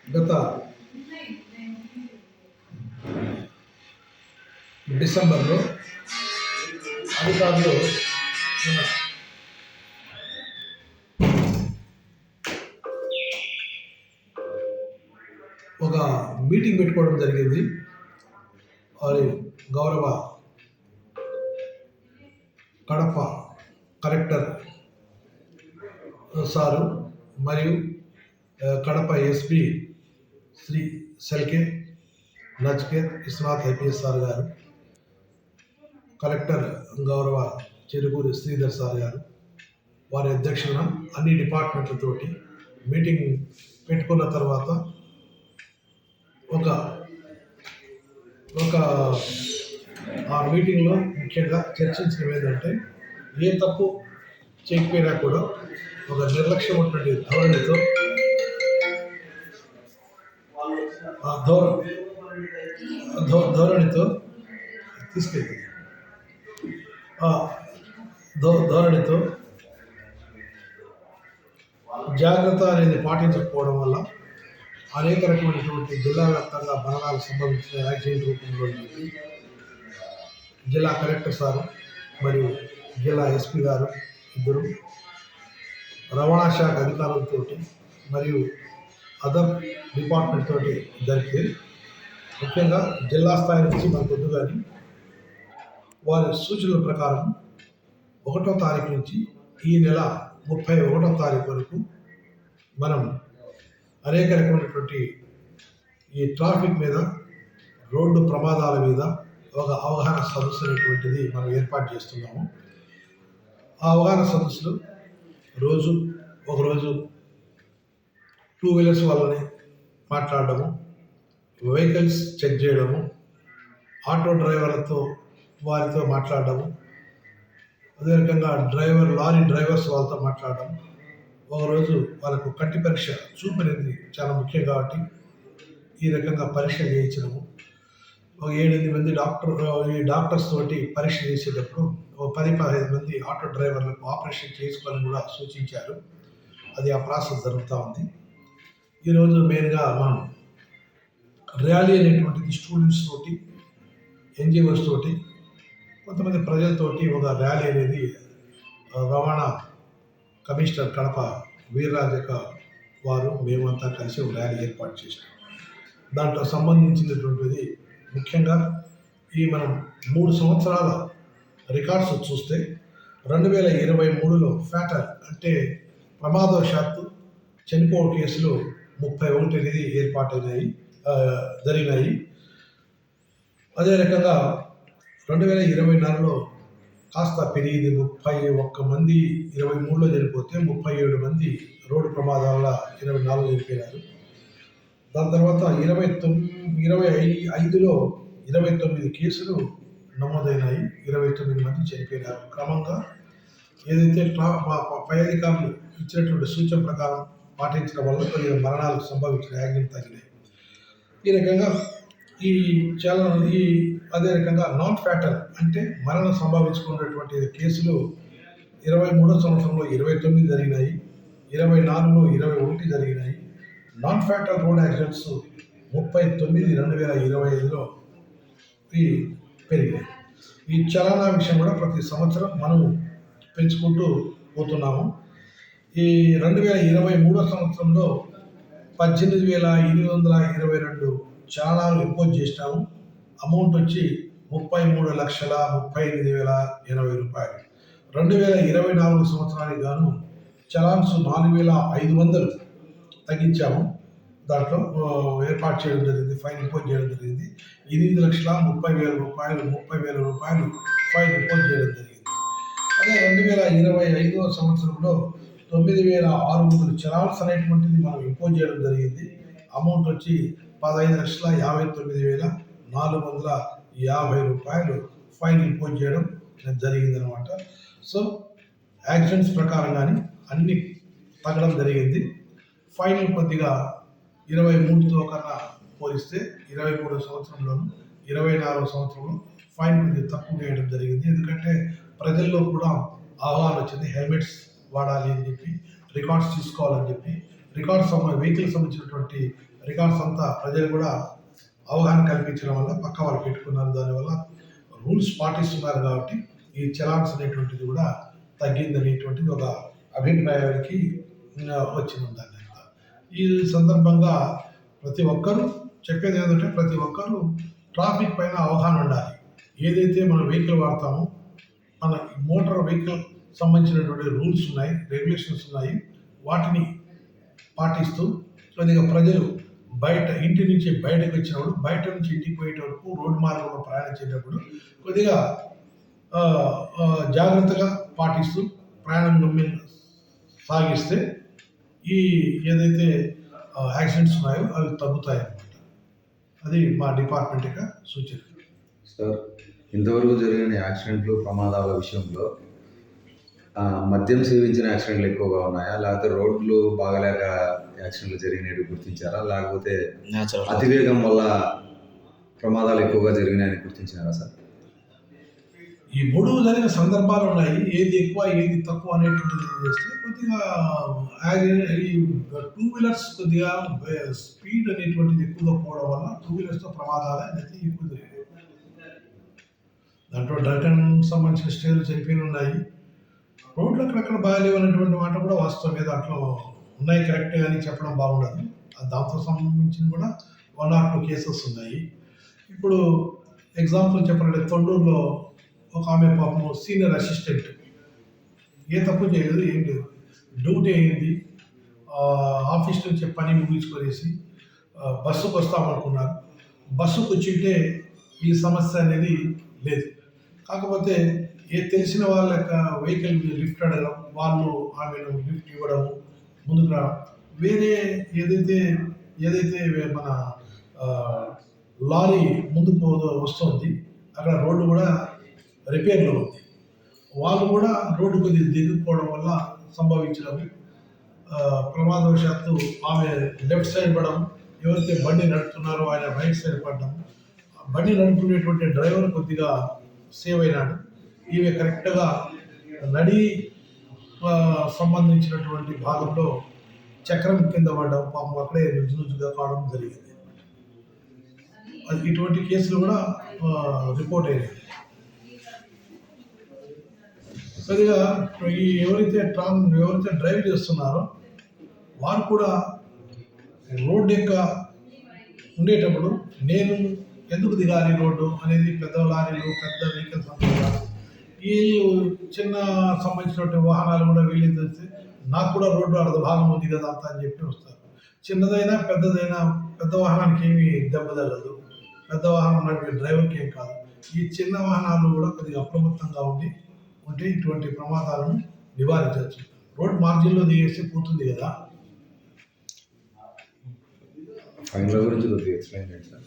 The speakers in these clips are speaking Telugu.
గత డిసెంబర్లో అధికారులు ఒక మీటింగ్ పెట్టుకోవడం జరిగింది. వారి గౌరవ కడప కలెక్టర్ సారు మరియు Kadapa SP Shri Shelke Nachiket Vishwanath IPS sir గారు, కలెక్టర్ గౌరవ చెరుకూరి శ్రీధర్ సార్ గారు, వారి అధ్యక్షతన అన్ని డిపార్ట్మెంట్లతోటి మీటింగ్ పెట్టుకున్న తర్వాత ఒక ఆ మీటింగ్లో ముఖ్యంగా చర్చించడం ఏంటంటే, ఏ తప్పు చేయకపోయినా కూడా ఒక నిర్లక్ష్యమైనటువంటి ధోరణితో తీసుకెళ్తుంది. ధోరణితో జాగ్రత్త అనేది పాటించకపోవడం వల్ల అనేక రకమైనటువంటి జిల్లా వ్యాప్తంగా మరణాలు సంభవించిన యాక్సిడెంట్ రూపంలో జిల్లా కలెక్టర్ సారు మరియు జిల్లా ఎస్పీ గారు ఇద్దరు రవాణా శాఖ అధికారులతో మరియు అదర్ డిపార్ట్మెంట్ తోటి జరిగితే, ముఖ్యంగా జిల్లా స్థాయి నుంచి మనకు వద్దు కానీ వారి సూచనల ప్రకారం 1వ తారీఖు నుంచి ఈ నెల 31వ తారీఖు వరకు మనం అనేక రకమైనటువంటి ఈ ట్రాఫిక్ మీద, రోడ్డు ప్రమాదాల మీద ఒక అవగాహన సదస్సు అనేటువంటిది మనం ఏర్పాటు చేస్తున్నాము. ఆ అవగాహన సదస్సులు ఒకరోజు 2 వీలర్స్ వాళ్ళని మాట్లాడడము, వెహికల్స్ చెక్ చేయడము, ఆటో డ్రైవర్లతో వారితో మాట్లాడడము, అదే రకంగా లారీ డ్రైవర్స్ వాళ్ళతో మాట్లాడడం, ఒకరోజు వాళ్ళకు కంటి పరీక్ష చూపు అనేది చాలా ముఖ్యం కాబట్టి ఈ రకంగా పరీక్ష చేయించడము, ఒక 7-8 మంది డాక్టర్స్ తోటి పరీక్ష చేసేటప్పుడు 10-15 మంది ఆటో డ్రైవర్లకు ఆపరేషన్ చేసుకోవాలని కూడా సూచించారు. అది ఆ ప్రాసెస్ జరుగుతూ ఉంది. ఈరోజు మెయిన్గా మనం ర్యాలీ అనేటువంటిది స్టూడెంట్స్ తోటి, ఎన్జిఓస్ తోటి, కొంతమంది ప్రజలతోటి ఒక ర్యాలీ అనేది రవాణా కమిషనర్ కడప వీర్రాజక వారు మేమంతా కలిసి ఒక ర్యాలీ ఏర్పాటు చేశాం. దాంట్లో సంబంధించినటువంటిది ముఖ్యంగా ఈ మనం 3 సంవత్సరాల రికార్డ్స్ చూస్తే 2023లో ఫ్యాటల్ అంటే ప్రమాదవశాత్తు చనిపోవే కేసులు 31 అనేది జరిగినాయి. అదే రకంగా 2024లో కాస్త పెరిగింది. 31 మంది 23లో చనిపోతే 37 మంది రోడ్డు ప్రమాదాల వల్ల 24 చనిపోయారు. దాని తర్వాత 2025లో 29 కేసులు నమోదైనాయి, 29 మంది చనిపోయినారు. క్రమంగా ఏదైతే పై అధికారులు ఇచ్చినటువంటి సూచన ప్రకారం పాటించడం వల్ల కొన్ని మరణాలు సంభవించిన యాక్సిడెంట్ తగ్గినాయి. ఈ రకంగా అదే రకంగా నాన్ ఫ్యాటల్ అంటే మరణం సంభవించుకున్నటువంటి కేసులు 23వ సంవత్సరంలో 29 జరిగినాయి, 24లో 21 జరిగినాయి. నాన్ ఫ్యాటల్ రోడ్ యాక్సిడెంట్స్ 39 2025లో పెరిగినాయి. ఈ చలానా విషయం కూడా ప్రతి సంవత్సరం మనము పెంచుకుంటూ పోతున్నాము. ఈ 2023 సంవత్సరంలో 18,822 చలానాలు ఇంపోజ్ చేసినాము. అమౌంట్ వచ్చి 33,38,080 రూపాయలు. 2024 సంవత్సరానికి గాను చలాన్స్ 4,500 తగ్గించాము. దాంట్లో ఏర్పాటు చేయడం జరిగింది, ఫైన్ ఇంపోజ్ చేయడం జరిగింది. 8,30,000 రూపాయలు 30,000 రూపాయలు ఫైన్ ఇంపోజ్ చేయడం జరిగింది. అదే 2025వ సంవత్సరంలో 9,600 చలాన్స్ అనేటువంటిది మనం ఇంపోజ్ చేయడం జరిగింది. అమౌంట్ వచ్చి 15,59,450 రూపాయలు ఫైన్ ఇంపోజ్ చేయడం జరిగిందనమాట. సో యాక్సిడెంట్స్ ప్రకారం కానీ అన్ని తగ్గడం జరిగింది. ఫైన్ కొద్దిగా 23తో కన్నా పోలిస్తే 23వ సంవత్సరంలోను 24వ సంవత్సరంలో ఫైన్ కొద్దిగా తక్కువ వేయడం జరిగింది. ఎందుకంటే ప్రజల్లో కూడా అవగాహన వచ్చింది, హెల్మెట్స్ వాడాలి అని చెప్పి, రికార్డ్స్ తీసుకోవాలని చెప్పి, వెహికల్ సంబంధించినటువంటి రికార్డ్స్ అంతా ప్రజలు కూడా అవగాహన కల్పించడం వల్ల పక్క వాళ్ళు పెట్టుకున్నారు. దానివల్ల రూల్స్ పాటిస్తున్నారు కాబట్టి ఈ చలాన్స్ అనేటువంటిది కూడా తగ్గిందనేటువంటిది ఒక అభిప్రాయానికి వచ్చింది. ఈ సందర్భంగా ప్రతి ఒక్కరూ చెప్పేది ఏంటంటే ప్రతి ఒక్కరూ ట్రాఫిక్ పైన అవగాహన ఉండాలి. ఏదైతే మనం వెహికల్ వాడతామో మన మోటార్ వెహికల్ సంబంధించినటువంటి రూల్స్ ఉన్నాయి, రెగ్యులేషన్స్ ఉన్నాయి, వాటిని పాటిస్తూ కొద్దిగా ప్రజలు బయట ఇంటి నుంచి బయటకు వచ్చినప్పుడు బయట నుంచి ఇంటికి పోయేట వరకు రోడ్డు మార్గంలో ప్రయాణించేటప్పుడు కొద్దిగా జాగ్రత్తగా పాటిస్తూ ప్రయాణం సాగిస్తే ఈ ఏదైతే యాక్సిడెంట్స్ ఉన్నాయో అవి తగ్గుతాయి అన్నమాట. అది మా డిపార్ట్మెంట్ యొక్క సూచన. సార్, ఇంతవరకు జరిగిన యాక్సిడెంట్లు ప్రమాదాల విషయంలో మద్యం సేవించిన యాక్సిడెంట్లు ఎక్కువగా ఉన్నాయా, లేకపోతే రోడ్లు బాగలేక యాక్సిడెంట్లు జరిగినట్టు గుర్తించారా, లేకపోతే అతివేగం వల్ల ప్రమాదాలు ఎక్కువగా జరిగినాయని గుర్తించారా సార్? ఈ మూడు జరిగిన సందర్భాలు ఉన్నాయి. ఏది ఎక్కువ ఏది తక్కువ అనేటువంటిది చేస్తే కొద్దిగా ఈ టూ వీలర్స్ కొద్దిగా స్పీడ్ అనేటువంటిది ఎక్కువగా పోవడం వల్ల టూ వీలర్స్తో ప్రమాదాలు అనేది ఎక్కువ జరిగాయి. దాంట్లో డ్రగ్ సంబంధించిన స్టేజ్లు చనిపోయిన ఉన్నాయి. రోడ్లు అక్కడక్కడ బాగాలేవు అనేటువంటి మాట కూడా వాస్తవమే. దాంట్లో ఉన్నాయి కరెక్టే అని చెప్పడం బాగుండదు. దాంతో సంబంధించిన కూడా 1 or 2 కేసెస్ ఉన్నాయి. ఇప్పుడు ఎగ్జాంపుల్ చెప్పాలంటే తొండూరులో ఒక ఆమె పాపం సీనియర్ అసిస్టెంట్, ఏ తప్పు చేయలేదు, ఏం లేదు, డ్యూటీ అయింది, ఆఫీస్ నుంచి పని ముగించుకొనేసి బస్సుకు వస్తామనుకున్నారు. బస్సుకు వచ్చింటే ఈ సమస్య అనేది లేదు. కాకపోతే తెలిసిన వాళ్ళ యొక్క వెహికల్ లిఫ్ట్ అడగడం, వాళ్ళు ఆమెను లిఫ్ట్ ఇవ్వడం, ముందుకు రావడం, వేరే ఏదైతే మన లారీ ముందుకు వస్తుంది అక్కడ రోడ్డు కూడా రిపేర్లో ఉంది, వాళ్ళు కూడా రోడ్డు కొద్దిగా దిగుకోవడం వల్ల సంభవించడం, ప్రమాదవశాత్తు ఆమె లెఫ్ట్ సైడ్ పడడం, ఎవరైతే బండి నడుపుతున్నారో ఆయన రైట్ సైడ్ పడడం, బండి నడుపుకునేటువంటి డ్రైవర్ కొద్దిగా సేవ్ అయినాడు. ఈమె కరెక్ట్గా నడి సంబంధించినటువంటి భాగంలో చక్రం కింద పడడం, పాపం అక్కడే రుజుగా కావడం జరిగింది. ఇటువంటి కేసులు కూడా రిపోర్ట్ అయినాయి. సరిగా ఎవరైతే డ్రైవ్ చేస్తున్నారో వారు కూడా రోడ్డు యొక్క ఉండేటప్పుడు నేను ఎందుకు దిగాలి రోడ్డు అనేది పెద్ద లారీలు పెద్ద వెహికల్స్ అనుకుంటారు. వీళ్ళు చిన్న సంబంధించినటువంటి వాహనాలు కూడా వీళ్ళు తెలిసి నాకు కూడా రోడ్డు అర్ధ భాగం ఉంది కదా అంత అని చెప్పి వస్తారు. చిన్నదైనా పెద్దదైనా పెద్ద వాహనానికి ఏమి దెబ్బ తగలదు, పెద్ద వాహనం ఉన్నటువంటి డ్రైవర్కి ఏం కాదు. ఈ చిన్న వాహనాలు కూడా కొద్దిగా అప్రమత్తంగా ఉంటే ఇటువంటి ప్రమాదాలను నివారించవచ్చు. రోడ్ మార్జిన్లో దిగేస్తే పోతుంది కదా. ఫైన్ల గురించి కొద్దిగా ఎక్స్ప్లెయిన్ చేయండి సార్.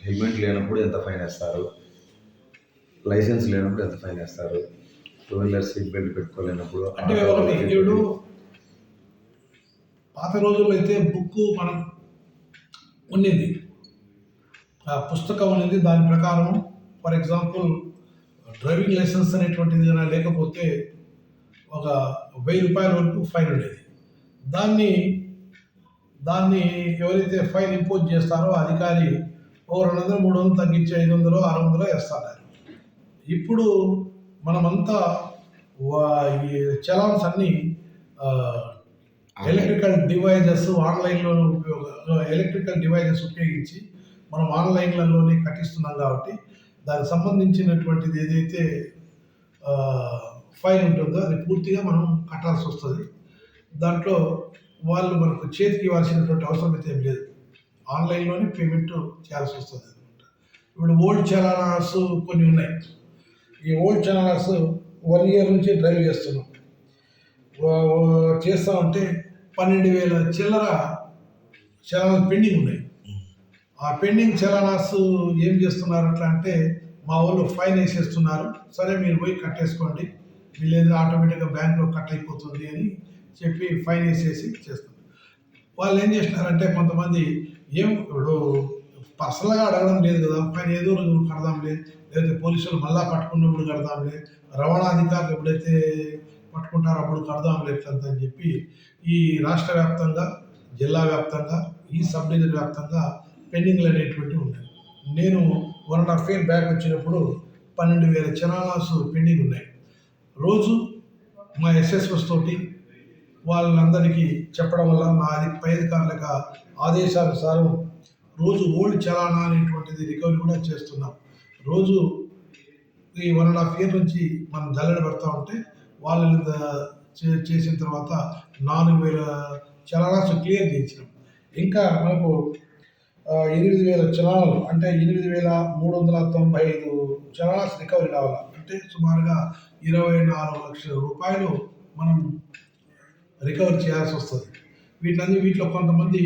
హెల్మెట్ లేనప్పుడు ఎంత ఫైన్ వేస్తారు, లైసెన్స్ లేనప్పుడు ఎంత ఫైన్ వేస్తారు, 2 వీలర్ సీట్ బెల్ట్ పెట్టుకోలేనప్పుడు అంటే ఇప్పుడు పాత రోజుల్లో అయితే బుక్ మనం ఉన్నింది, ఆ పుస్తకం అనేది దాని ప్రకారం ఫర్ ఎగ్జాంపుల్ డ్రైవింగ్ లైసెన్స్ అనేటువంటిది లేకపోతే ఒక 1000 రూపాయల వరకు ఫైన్ ఉండేది. దాన్ని ఎవరైతే ఫైన్ ఇంపోజ్ చేస్తారో అధికారి 200, 300 తగ్గించి 500, 600 వేస్తారు. ఇప్పుడు మనమంతా ఈ చలాన్స్ అన్నీ ఎలక్ట్రికల్ డివైజెస్ ఉపయోగించి మనం ఆన్లైన్లలోనే కట్టిస్తున్నాం కాబట్టి దానికి సంబంధించినటువంటిది ఏదైతే ఫైన్ ఉంటుందో అది పూర్తిగా మనం కట్టాల్సి వస్తుంది. దాంట్లో వాళ్ళు మనకు చేతికి ఇవ్వాల్సినటువంటి అవసరం అయితే ఏం లేదు, ఆన్లైన్లోనే పేమెంట్ చేయాల్సి వస్తుంది అనమాట. ఇప్పుడు ఓల్డ్ చలానాస్ కొన్ని ఉన్నాయి. ఈ ఓల్డ్ చలానాస్ 1 year నుంచి డ్రైవ్ చేస్తూ ఉంటే 12,000 చిల్లర చలానాలు పెండింగ్ ఉన్నాయి. ఆ పెండింగ్ చలానాస్ ఏం చేస్తున్నారు అట్లా అంటే మా వాళ్ళు ఫైన్ వేసేస్తున్నారు, సరే మీరు పోయి కట్టేసుకోండి, వీళ్ళు ఏదో ఆటోమేటిక్గా బ్యాంక్లో కట్ అయిపోతుంది అని చెప్పి ఫైన్ వేసేసి చేస్తారు. వాళ్ళు ఏం చేస్తున్నారంటే కొంతమంది ఇప్పుడు పర్సనల్గా అడగడం లేదు కదా, ఫైన్ ఏదో రోజు కడదాంలే, లేకపోతే పోలీసులు మళ్ళా పట్టుకున్నప్పుడు కడదాంలే, రవాణా అధికారులు ఎప్పుడైతే పట్టుకుంటారో అప్పుడు కడదాంలే ఎట్లంత అని చెప్పి ఈ రాష్ట్ర వ్యాప్తంగా జిల్లా వ్యాప్తంగా ఈ సబ్ డివిజన్ వ్యాప్తంగా పెండింగ్లు అనేటువంటివి ఉన్నాయి. నేను 1.5 year బ్యాక్ వచ్చినప్పుడు 12,000 చలానాస్ పెండింగ్ ఉన్నాయి. రోజు మా ఎస్ఎస్ఎస్ తోటి వాళ్ళందరికీ చెప్పడం వల్ల నా పై అధికారుల యొక్క ఆదేశానుసారం రోజు ఓల్డ్ చలానా అనేటువంటిది రికవరీ కూడా చేస్తున్నాం. రోజు ఈ 1.5 year నుంచి మనం జల్లెడ పెడతా ఉంటే వాళ్ళని చేసిన తర్వాత 4,000 చలానాస్ క్లియర్ చేయించినాం. ఇంకా మనకు 8,000 చలానాలు అంటే 8,395 చలానాస్ రికవరీ కావాలి. అంటే సుమారుగా 24 లక్షల రూపాయలు మనం రికవరీ చేయాల్సి వస్తుంది. వీటిలో కొంతమంది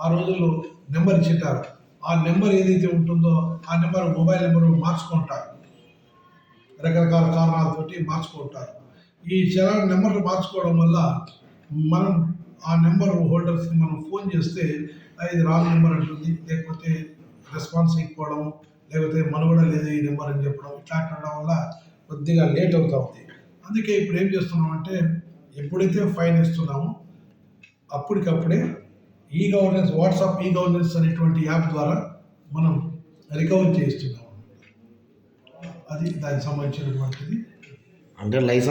ఆ రోజుల్లో నెంబర్ ఇచ్చింటారు. ఆ నెంబర్ ఏదైతే ఉంటుందో ఆ నెంబర్ మొబైల్ నెంబర్ మార్చుకుంటారు, రకరకాల కారణాలతోటి మార్చుకుంటారు. ఈ చలానా నెంబర్లు మార్చుకోవడం వల్ల మనం ఆ నెంబర్ హోల్డర్స్కి మనం ఫోన్ చేస్తే ఇది రాంగ్ నెంబర్ అంటుంది, లేకపోతే రెస్పాన్స్ ఇవ్వడం, లేకపోతే మనుగడ లేదు ఈ నెంబర్ అని చెప్పడం, ఇట్లా అనడం వల్ల కొద్దిగా లేట్ అవుతూ ఉంది. అందుకే ఇప్పుడు ఏం చేస్తున్నామంటే ఎప్పుడైతే ఫైన్ ఇస్తున్నామో అప్పటికప్పుడే e governance WhatsApp e governance అనేటువంటి యాప్ ద్వారా మనం రికవరీ చేస్తున్నాము. అది దానికి సంబంధించినటువంటిది. అంటే లైసెన్స్